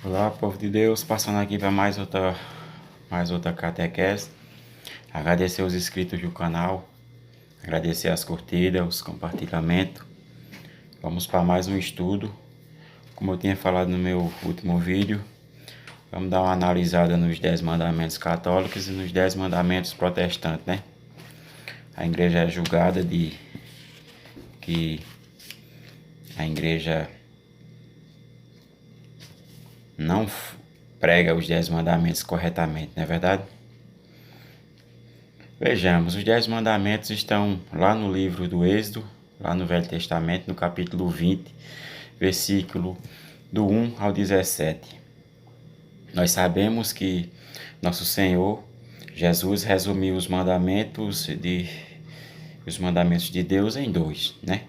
Olá, povo de Deus, passando aqui para mais outra catequese. Agradecer os inscritos do canal, agradecer as curtidas, os compartilhamentos. Vamos para mais um estudo. Como eu tinha falado no meu último vídeo, vamos dar uma analisada nos 10 mandamentos católicos e nos 10 mandamentos protestantes, né? A igreja é julgada de que a igreja não prega os 10 mandamentos corretamente, não é verdade? Vejamos, os 10 mandamentos estão lá no livro do Êxodo, lá no Velho Testamento, no capítulo 20, versículo do 1 ao 17. Nós sabemos que nosso Senhor Jesus resumiu os mandamentos de Deus em dois, né?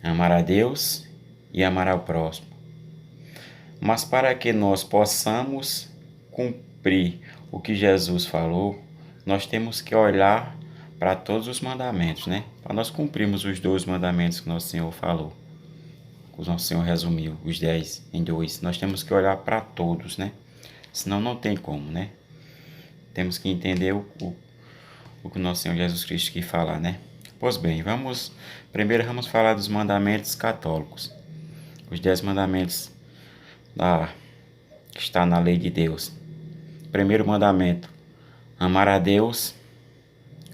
Amar a Deus e amar ao próximo. Mas para que nós possamos cumprir o que Jesus falou, nós temos que olhar para todos os mandamentos, né? Para nós cumprirmos os 2 mandamentos que nosso Senhor falou. O nosso Senhor resumiu os 10 em 2. Nós temos que olhar para todos, né? Senão não tem como, né? Temos que entender o que o nosso Senhor Jesus Cristo quis falar, né? Pois bem, primeiro vamos falar dos mandamentos católicos. Os 10 mandamentos que está na lei de Deus. Primeiro mandamento, amar a Deus.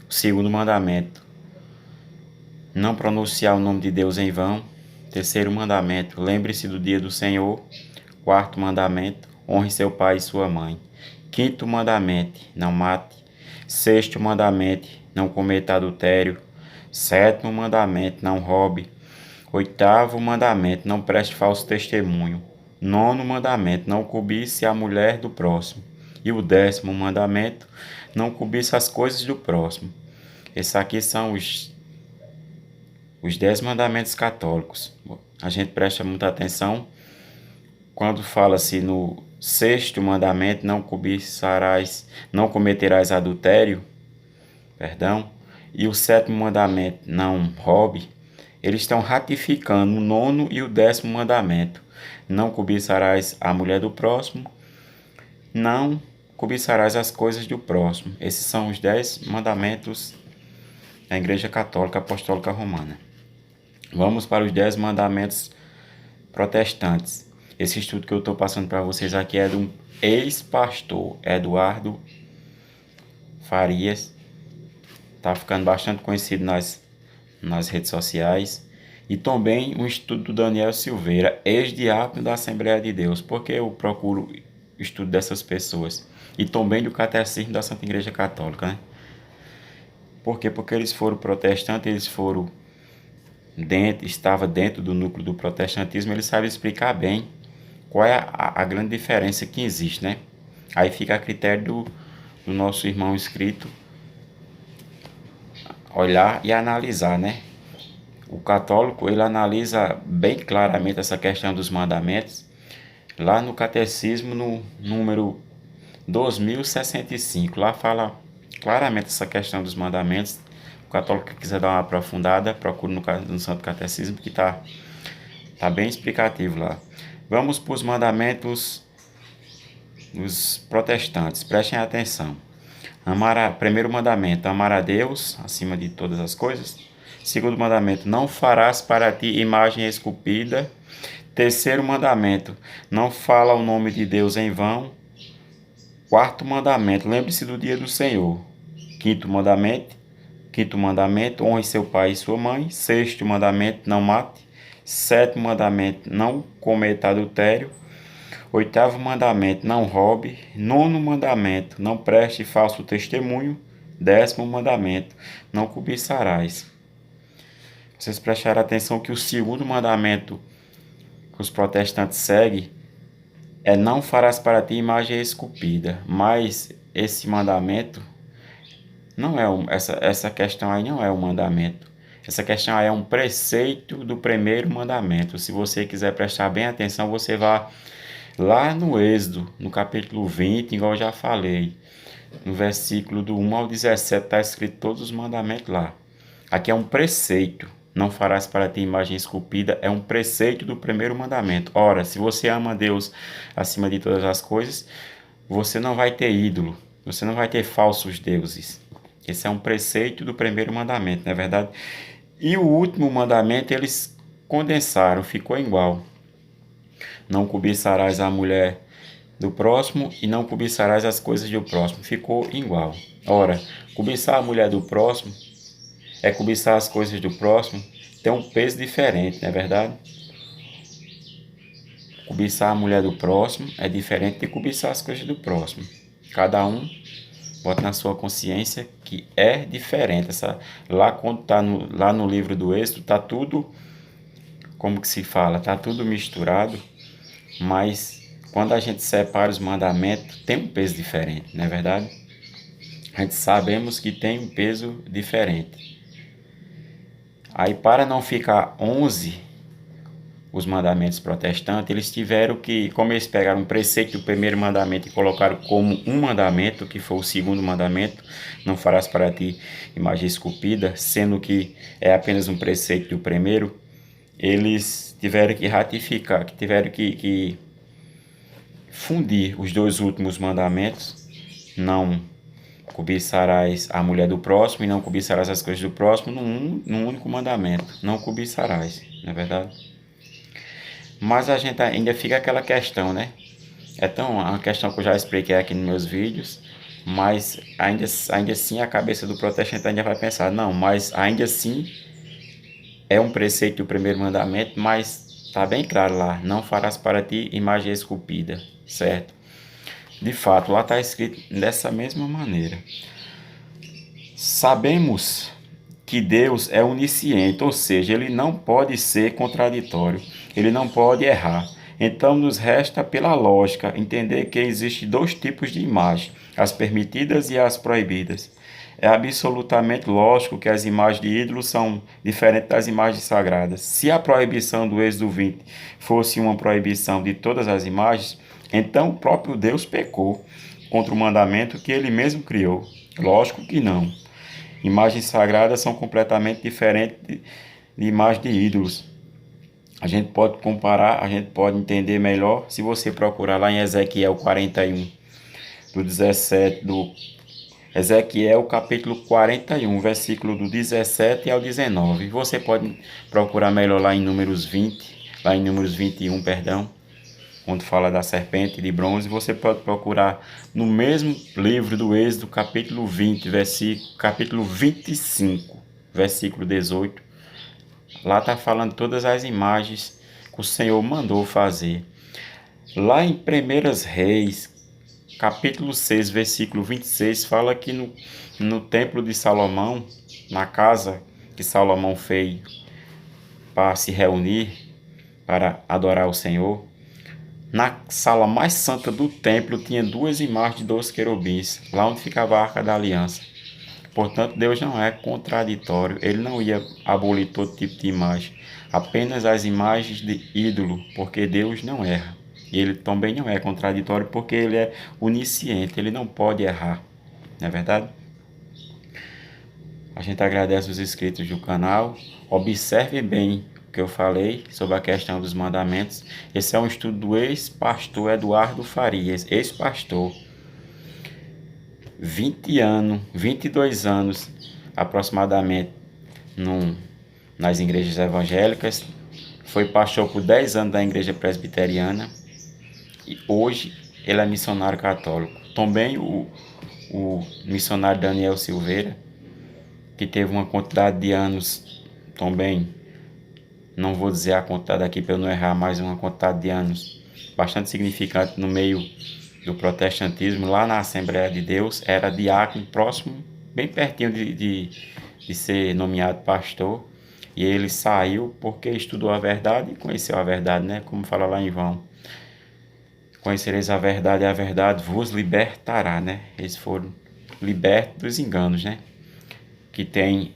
O segundo mandamento, não pronunciar o nome de Deus em vão. Terceiro mandamento, lembre-se do dia do Senhor. Quarto mandamento, honre seu pai e sua mãe. Quinto mandamento, não mate. Sexto mandamento, não cometa adultério. Sétimo mandamento, não roube. Oitavo mandamento, não preste falso testemunho. Nono mandamento, não cobice a mulher do próximo. E o 10º mandamento, não cobice as coisas do próximo. Esses aqui são os 10 mandamentos católicos. A gente presta muita atenção quando fala-se no 6º mandamento, não cometerás adultério, e o 7º mandamento, não roube. Eles estão ratificando o 9º e o 10º mandamento. Não cobiçarás a mulher do próximo, não cobiçarás as coisas do próximo. Esses são os 10 mandamentos da Igreja Católica Apostólica Romana. Vamos para os 10 mandamentos protestantes. Esse estudo que eu estou passando para vocês aqui é do ex-pastor Eduardo Farias. Está ficando bastante conhecido nas redes sociais. E também um estudo do Daniel Silveira, ex-diácono da Assembleia de Deus. Porque eu procuro o estudo dessas pessoas. E também do Catecismo da Santa Igreja Católica, né? Por quê? Porque eles foram protestantes, estava dentro do núcleo do protestantismo, eles sabem explicar bem qual é a grande diferença que existe, né? Aí fica a critério do nosso irmão inscrito olhar e analisar, né? O católico, ele analisa bem claramente essa questão dos mandamentos, lá no Catecismo, no número 2065, lá fala claramente essa questão dos mandamentos. O católico que quiser dar uma aprofundada, procure no Santo Catecismo, que tá bem explicativo lá. Vamos para os mandamentos dos protestantes, prestem atenção. Primeiro mandamento, amar a Deus acima de todas as coisas. Segundo mandamento, não farás para ti imagem esculpida. Terceiro mandamento, não fala o nome de Deus em vão. Quarto mandamento, lembre-se do dia do Senhor. Quinto mandamento, honre seu pai e sua mãe. Sexto mandamento, não mate. Sétimo mandamento, não cometa adultério. Oitavo mandamento, não roube. Nono mandamento, não preste falso testemunho. 10º mandamento, não cobiçarás. Vocês prestaram atenção que o segundo mandamento que os protestantes seguem é não farás para ti imagem esculpida. Mas esse mandamento não é essa questão aí não é um mandamento. Essa questão aí é um preceito do primeiro mandamento. Se você quiser prestar bem atenção, você vai lá no Êxodo, no capítulo 20, igual eu já falei. No versículo do 1 ao 17 está escrito todos os mandamentos lá. Aqui é um preceito. Não farás para ti imagem esculpida, é um preceito do primeiro mandamento. Ora, se você ama Deus acima de todas as coisas, você não vai ter ídolo, você não vai ter falsos deuses. Esse é um preceito do primeiro mandamento, não é verdade? E o último mandamento eles condensaram, ficou igual. Não cobiçarás a mulher do próximo e não cobiçarás as coisas do próximo. Ficou igual. Ora, cobiçar a mulher do próximo é cobiçar as coisas do próximo, tem um peso diferente, não é verdade? Cobiçar a mulher do próximo é diferente de cobiçar as coisas do próximo. Cada um bota na sua consciência que é diferente. Lá quando tá lá no livro do Êxodo, tá tudo, como que se fala? Tá tudo misturado, mas quando a gente separa os mandamentos, tem um peso diferente, não é verdade? A gente sabemos que tem um peso diferente. Aí, para não ficar 11 os mandamentos protestantes, eles tiveram que, como eles pegaram um preceito do primeiro mandamento e colocaram como um mandamento, que foi o segundo mandamento, não farás para ti imagem esculpida, sendo que é apenas um preceito do primeiro, eles tiveram que ratificar, que tiveram que fundir os dois últimos mandamentos, não cobiçarás a mulher do próximo e não cobiçarás as coisas do próximo num único mandamento, não cobiçarás, não é verdade? Mas a gente ainda fica aquela questão, né? É uma questão que eu já expliquei aqui nos meus vídeos, mas ainda assim a cabeça do protestante ainda vai pensar, não, mas ainda assim é um preceito do primeiro mandamento, mas está bem claro lá, não farás para ti imagem esculpida, certo? De fato, lá está escrito dessa mesma maneira. Sabemos que Deus é onisciente, ou seja, ele não pode ser contraditório, ele não pode errar. Então nos resta pela lógica entender que existem dois tipos de imagem, as permitidas e as proibidas. É absolutamente lógico que as imagens de ídolos são diferentes das imagens sagradas. Se a proibição do Êxodo 20 fosse uma proibição de todas as imagens, então o próprio Deus pecou contra o mandamento que ele mesmo criou. Lógico que não. Imagens sagradas são completamente diferentes de imagens de ídolos. A gente pode comparar, a gente pode entender melhor se você procurar lá em Ezequiel 41, do 17, do Ezequiel capítulo 41, versículo do 17 ao 19. Você pode procurar melhor lá em Números 20, lá em Números 21, perdão, quando fala da serpente de bronze. Você pode procurar no mesmo livro do Êxodo, capítulo 20, capítulo 25, versículo 18. Lá está falando todas as imagens que o Senhor mandou fazer. Lá em 1 Reis, capítulo 6, versículo 26, fala que no templo de Salomão, na casa que Salomão fez para se reunir, para adorar o Senhor, na sala mais santa do templo tinha duas imagens de dois querubins, lá onde ficava a Arca da Aliança. Portanto, Deus não é contraditório, ele não ia abolir todo tipo de imagem, apenas as imagens de ídolo, porque Deus não erra. E ele também não é contraditório, porque ele é onisciente, ele não pode errar, não é verdade? A gente agradece os inscritos do canal, observe bem o que eu falei sobre a questão dos mandamentos. Esse é um estudo do ex-pastor Eduardo Farias, ex-pastor. 22 anos aproximadamente nas igrejas evangélicas, foi pastor por 10 anos da igreja presbiteriana e hoje ele é missionário católico. Também o missionário Daniel Silveira, que teve uma quantidade de anos também, não vou dizer a quantidade aqui para eu não errar, mas uma quantidade de anos bastante significante no meio do protestantismo, lá na Assembleia de Deus, era diácono, próximo, bem pertinho de ser nomeado pastor, e ele saiu porque estudou a verdade e conheceu a verdade, né? Como fala lá em João, conhecereis a verdade e a verdade vos libertará, né? Eles foram libertos dos enganos, né? Que tem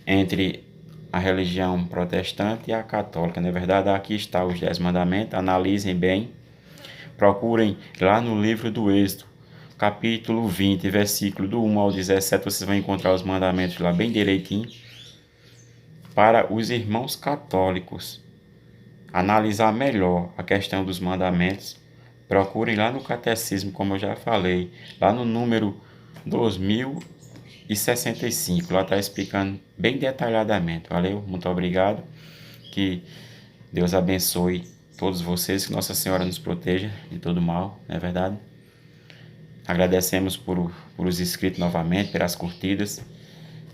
entre a religião protestante e a católica, na verdade. Aqui está os 10 mandamentos, analisem bem. Procurem lá no livro do Êxodo, capítulo 20, versículo do 1 ao 17, vocês vão encontrar os mandamentos lá bem direitinho. para os irmãos católicos analisar melhor a questão dos mandamentos, procurem lá no Catecismo, como eu já falei, lá no número 2065, lá está explicando bem detalhadamente. Valeu? Muito obrigado. Que Deus abençoe todos vocês, que Nossa Senhora nos proteja de todo mal, não é verdade? Agradecemos por os inscritos novamente, pelas curtidas.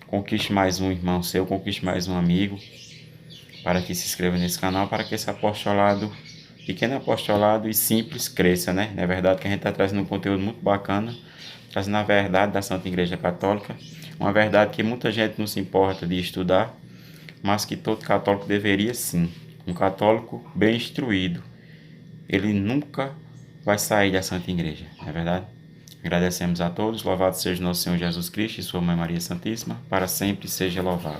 Conquiste mais um irmão seu, conquiste mais um amigo, para que se inscreva nesse canal, para que esse apostolado, pequeno apostolado e simples, cresça, né? É verdade que a gente está trazendo um conteúdo muito bacana, trazendo a verdade da Santa Igreja Católica, uma verdade que muita gente não se importa de estudar, mas que todo católico deveria sim. Um católico bem instruído, ele nunca vai sair da Santa Igreja, não é verdade? Agradecemos a todos, louvado seja nosso Senhor Jesus Cristo e sua Mãe Maria Santíssima, para sempre seja louvado.